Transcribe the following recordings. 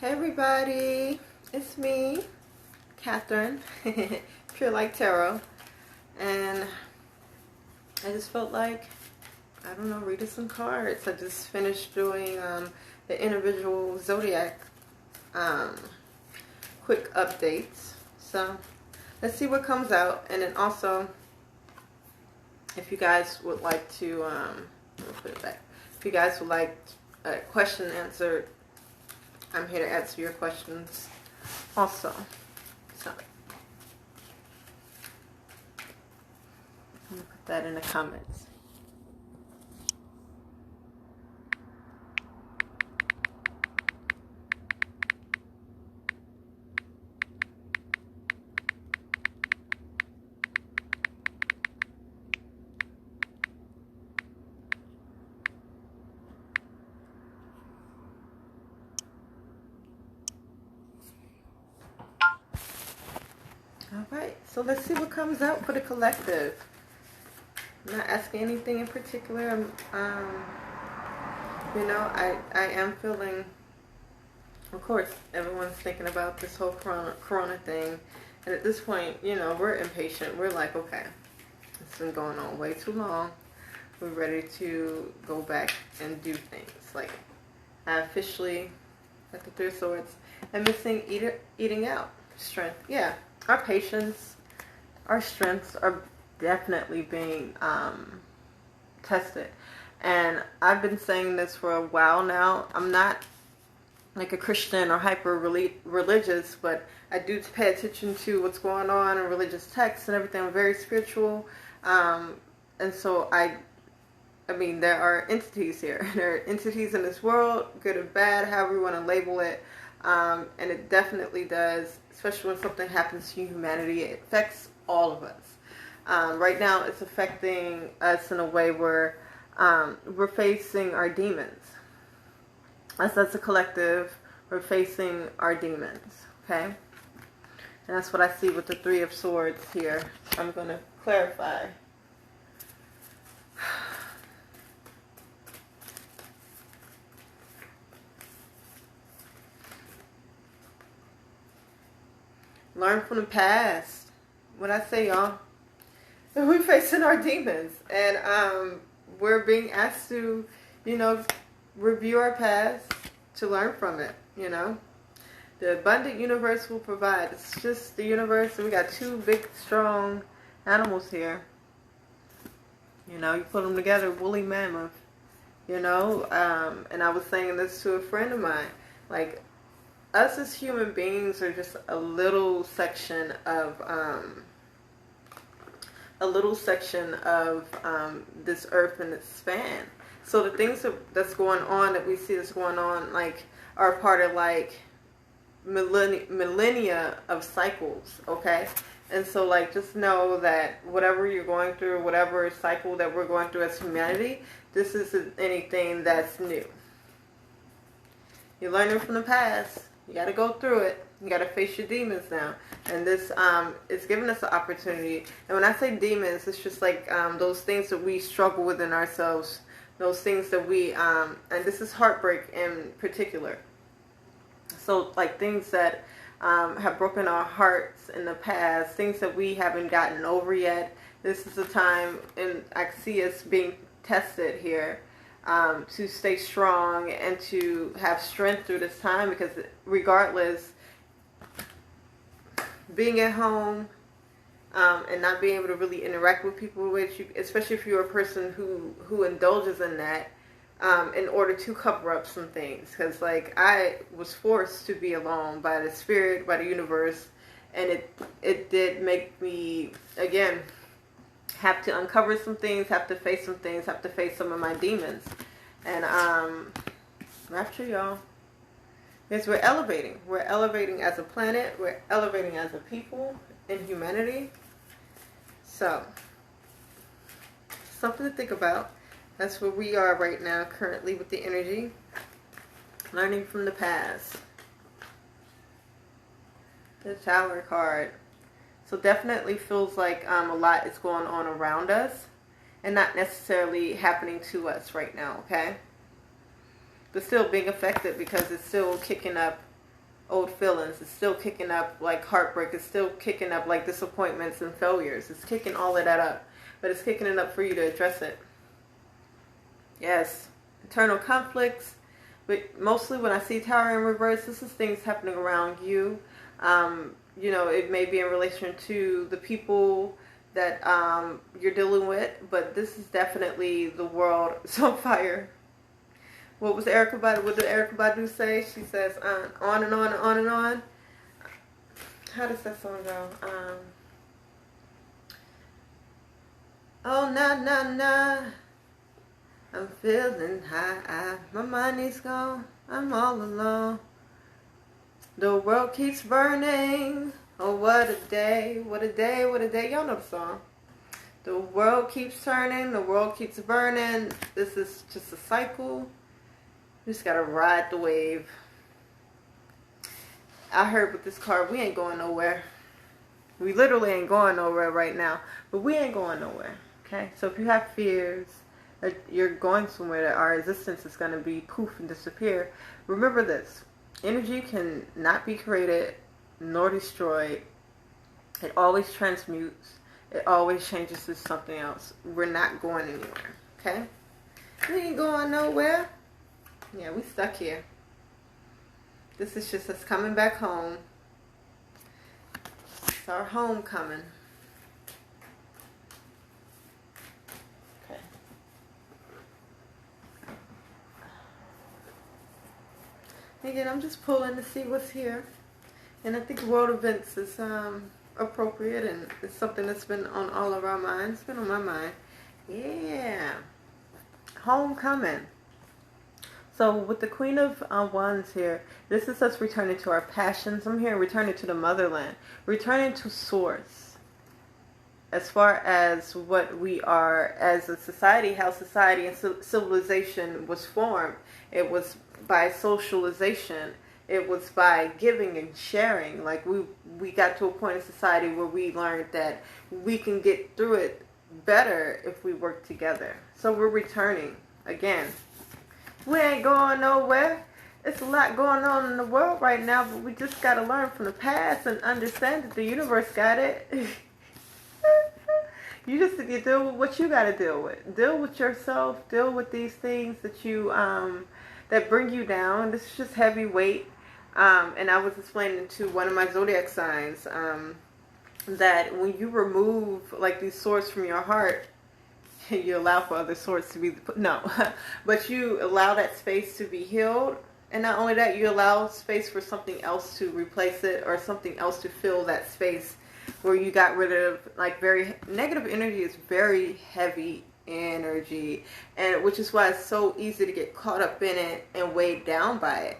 Hey everybody, it's me, Catherine, PureLightTarot, and I just felt like, I don't know, reading some cards. I just finished doing the individual zodiac quick updates, so let's see what comes out. And then also, if you guys would like to, let me put it back, if you guys would like a question answered, I'm here to answer your questions also. So, I'm going to put that in the comments. Alright, so let's see what comes out for the collective. I'm not asking anything in particular. I am feeling, of course, everyone's thinking about this whole corona thing. And at this point, we're impatient. We're like, okay, it's been going on way too long. We're ready to go back and do things. Like, I officially, at the Three of Swords, am missing eating out. Strength. Yeah. Our patience, our strengths are definitely being tested. And I've been saying this for a while now. I'm not like a Christian or hyper religious, but I do pay attention to what's going on in religious texts and everything. I'm very spiritual. And so I mean, there are entities here. There are entities in this world, good or bad, however you want to label it. And it definitely does, especially when something happens to humanity. It affects all of us. Right now, it's affecting us in a way where we're facing our demons. Us as a collective, we're facing our demons, okay? And that's what I see with the Three of Swords here. I'm going to clarify. Learn from the past. What I say, y'all, we're facing our demons, and we're being asked to, review our past to learn from it. The abundant universe will provide. It's just the universe, and we got two big, strong animals here. You put them together, woolly mammoth. And I was saying this to a friend of mine, like, us as human beings are just a little section of this earth and its span. So the things that's going on, that we see that's going on, like, are part of like millennia of cycles. Okay, and so like, just know that whatever you're going through, whatever cycle that we're going through as humanity, this isn't anything that's new. You're learning from the past. You got to go through it. You got to face your demons now. And this is giving us an opportunity. And when I say demons, it's just like those things that we struggle within ourselves. Those things that we, and this is heartbreak in particular. So like things that have broken our hearts in the past, things that we haven't gotten over yet. This is a time, and I see us being tested here. To stay strong and to have strength through this time, because regardless, being at home and not being able to really interact with people, which especially if you're a person who indulges in that in order to cover up some things, because like I was forced to be alone by the spirit, by the universe, and it did make me again have to uncover some things, have to face some things, have to face some of my demons. And rapture, y'all, because we're elevating. We're elevating as a planet. We're elevating as a people in humanity. So, something to think about. That's where we are right now, currently, with the energy. Learning from the past. The Tower card. So definitely feels like a lot is going on around us and not necessarily happening to us right now, okay? But still being affected because it's still kicking up old feelings. It's still kicking up like heartbreak. It's still kicking up like disappointments and failures. It's kicking all of that up. But it's kicking it up for you to address it. Yes. Internal conflicts. But mostly when I see Tower in reverse, this is things happening around you. You know, it may be in relation to the people that you're dealing with. But this is definitely the world is on fire. What did Erykah Badu say? She says, on and on and on and on. How does that song go? Oh, nah, nah, nah. I'm feeling high. My money's gone. I'm all alone. The world keeps burning. Oh, what a day. What a day. What a day. Y'all know the song. The world keeps turning. The world keeps burning. This is just a cycle. You just gotta ride the wave. I heard with this card, we ain't going nowhere. We literally ain't going nowhere right now. But we ain't going nowhere. Okay? So if you have fears that you're going somewhere, that our existence is going to be poof and disappear, remember this. Energy can not be created nor destroyed. It always transmutes. It always changes to something else. We're not going anywhere. Okay? We ain't going nowhere. Yeah, we stuck here. This is just us coming back home. It's our homecoming. Okay. Again, I'm just pulling to see what's here. And I think world events is appropriate, and it's something that's been on all of our minds. It's been on my mind. Yeah. Homecoming. So with the Queen of Wands here, this is us returning to our passions. I'm here returning to the motherland, returning to source. As far as what we are as a society, how society and civilization was formed, it was by socialization. It was by giving and sharing. Like we got to a point in society where we learned that we can get through it better if we work together. So we're returning again. We ain't going nowhere. It's a lot going on in the world right now, but we just got to learn from the past and understand that the universe got it. You deal with what you got to deal with. Deal with yourself. Deal with these things that you that bring you down. This is just heavy weight. And I was explaining to one of my zodiac signs that when you remove like these swords from your heart, you allow for other swords to be but you allow that space to be healed, and not only that, you allow space for something else to replace it, or something else to fill that space where you got rid of like very negative energy. Is very heavy energy, and which is why it's so easy to get caught up in it and weighed down by it.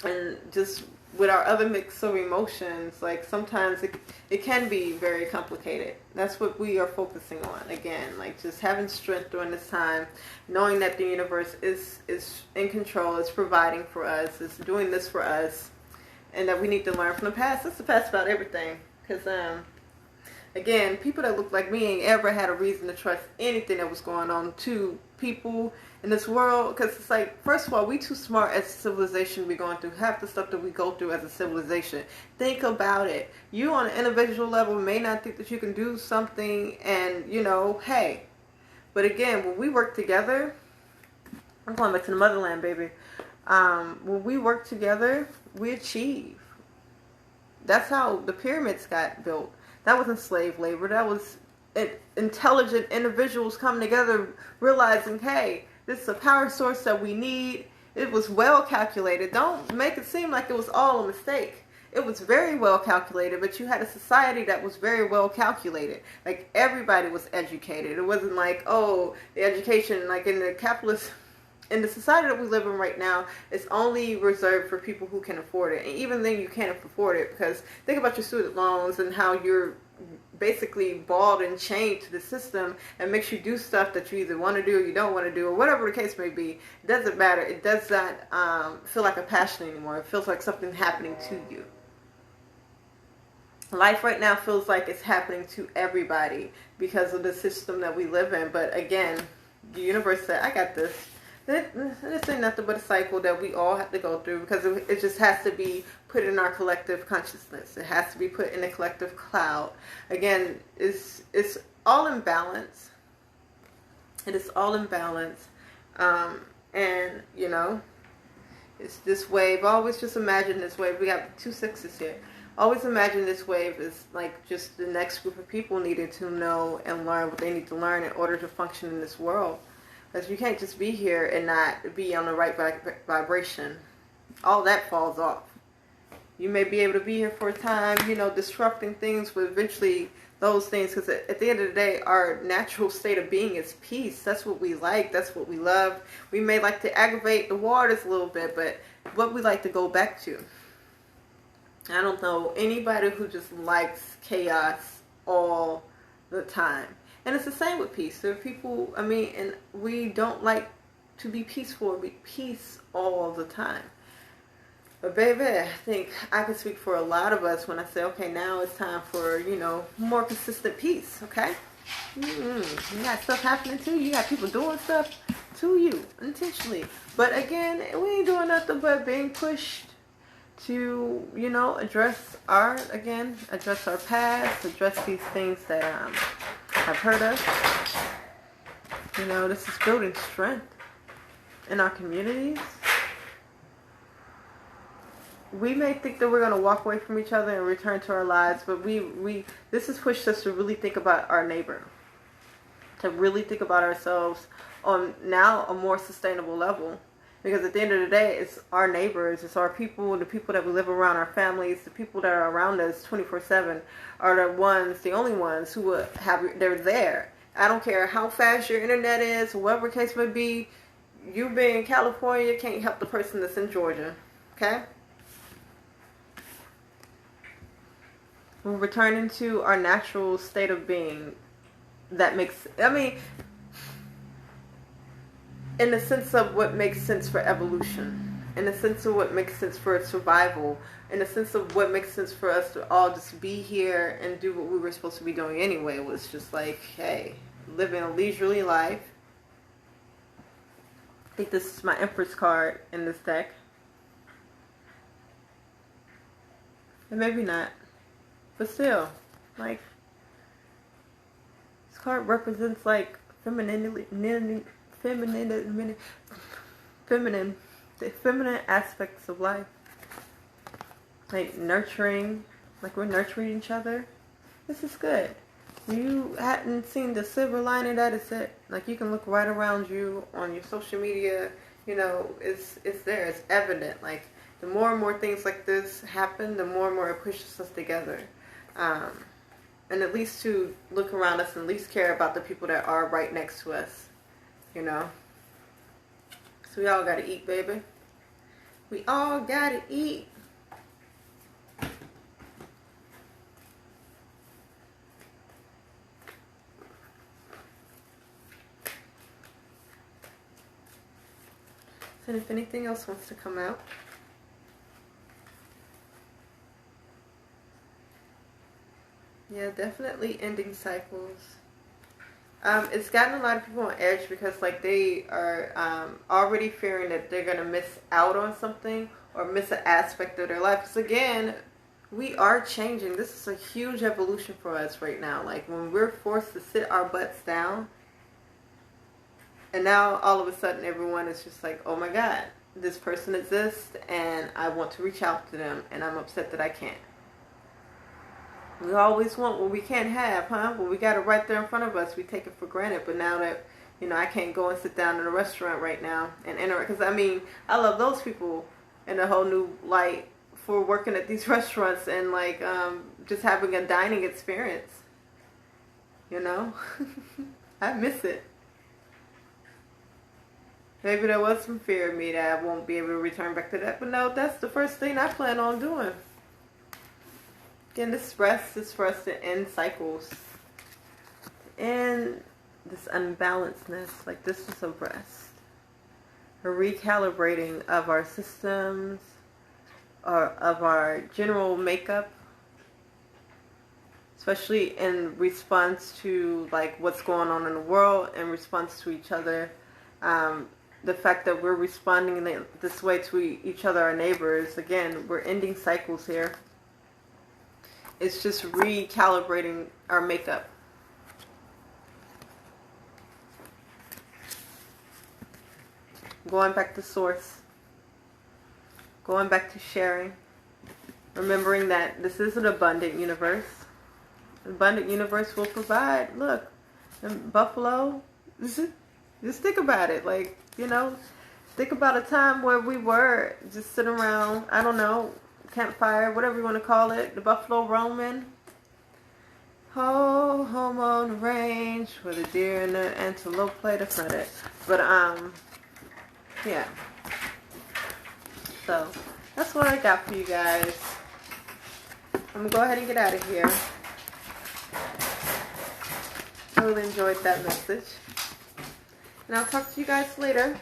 And just with our other mix of emotions, like sometimes it can be very complicated. That's what we are focusing on. Again, like just having strength during this time, knowing that the universe is in control, is providing for us, is doing this for us, and that we need to learn from the past. That's the past about everything. Because, again, people that look like me ain't ever had a reason to trust anything that was going on to people in this world, because it's like, first of all, we too smart as a civilization to be going through half the stuff that we go through as a civilization. Think about it. You on an individual level may not think that you can do something, and hey, but again, when we work together, I'm going back to the motherland, baby. When we work together, we achieve. That's how the pyramids got built. That wasn't slave labor. That was intelligent individuals coming together, realizing, hey, this is a power source that we need. It was well calculated. Don't make it seem like it was all a mistake. It was very well calculated, but you had a society that was very well calculated. Like, everybody was educated. It wasn't like, oh, the education, like in the capitalist, in the society that we live in right now, it's only reserved for people who can afford it. And even then, you can't afford it, because think about your student loans and how you're basically balled and chained to the system, and makes you do stuff that you either want to do or you don't want to do, or whatever the case may be. It doesn't matter. It does not feel like a passion anymore. It feels like something happening to you. Life right now feels like it's happening to everybody because of the system that we live in. But again, the universe said, I got this. this ain't nothing but a cycle that we all have to go through, because it just has to be put in our collective consciousness. It has to be put in the collective cloud. Again, it's all in balance. It is all in balance. And, you know, it's this wave. Always just imagine this wave. We got 2 6s here. Always imagine this wave is like just the next group of people needed to know and learn what they need to learn in order to function in this world. Because you can't just be here and not be on the right vibration. All that falls off. You may be able to be here for a time, you know, disrupting things, but eventually those things, because at the end of the day, our natural state of being is peace. That's what we like. That's what we love. We may like to aggravate the waters a little bit, but what we like to go back to. I don't know anybody who just likes chaos all the time. And it's the same with peace. There are people, I mean, and we don't like to be peaceful or be peace all the time. But baby, I think I can speak for a lot of us when I say, okay, now it's time for, you know, more consistent peace, okay? You got stuff happening to you. You got people doing stuff to you intentionally. But again, we ain't doing nothing but being pushed to, you know, address our past, address these things that have hurt us. You know, this is building strength in our communities. We may think that we're going to walk away from each other and return to our lives, but this has pushed us to really think about our neighbor, to really think about ourselves on now a more sustainable level. Because at the end of the day, it's our neighbors, it's our people, the people that we live around, our families, the people that are around us 24/7 are the only ones who they're there. I don't care how fast your internet is, whatever case may be, you being in California can't help the person that's in Georgia, okay? We're returning to our natural state of being. That makes, I mean, in the sense of what makes sense for evolution, in the sense of what makes sense for survival, in the sense of what makes sense for us to all just be here and do what we were supposed to be doing anyway. It was just like, hey, living a leisurely life. I think this is my Empress card in this deck. And maybe not. But still, like, this card represents like the feminine aspects of life. Like nurturing, like we're nurturing each other. This is good. You hadn't seen the silver lining, that is it. Like you can look right around you on your social media, you know, it's there, it's evident. Like the more and more things like this happen, the more and more it pushes us together. And at least to look around us and at least care about the people that are right next to us, you know. So we all gotta eat, baby. We all gotta eat. And if anything else wants to come out. Yeah, definitely ending cycles. It's gotten a lot of people on edge because like they are already fearing that they're going to miss out on something or miss an aspect of their life. Because again, we are changing. This is a huge evolution for us right now. Like when we're forced to sit our butts down, and now all of a sudden everyone is just like, oh my God, this person exists and I want to reach out to them and I'm upset that I can't. We always want what we can't have, huh? Well, we got it right there in front of us. We take it for granted. But now that, you know, I can't go and sit down in a restaurant right now and interact. Because, I mean, I love those people in a whole new light for working at these restaurants and, like, just having a dining experience. You know? I miss it. Maybe there was some fear of me that I won't be able to return back to that. But no, that's the first thing I plan on doing. Again, this rest is for us to end cycles. And this unbalancedness, like this is a rest. A recalibrating of our systems, or of our general makeup. Especially in response to like what's going on in the world, in response to each other. the fact that we're responding this way to each other, our neighbors. Again, we're ending cycles here. It's just recalibrating our makeup. Going back to source. Going back to sharing. Remembering that this is an abundant universe. An abundant universe will provide. Look, in Buffalo, just think about it. Like, you know, think about a time where we were just sitting around, I don't know, campfire, whatever you want to call it, the Buffalo Roaming. Oh, home on the range where the deer and the antelope play the fret. But, yeah. So, that's what I got for you guys. I'm going to go ahead and get out of here. I really enjoyed that message. And I'll talk to you guys later.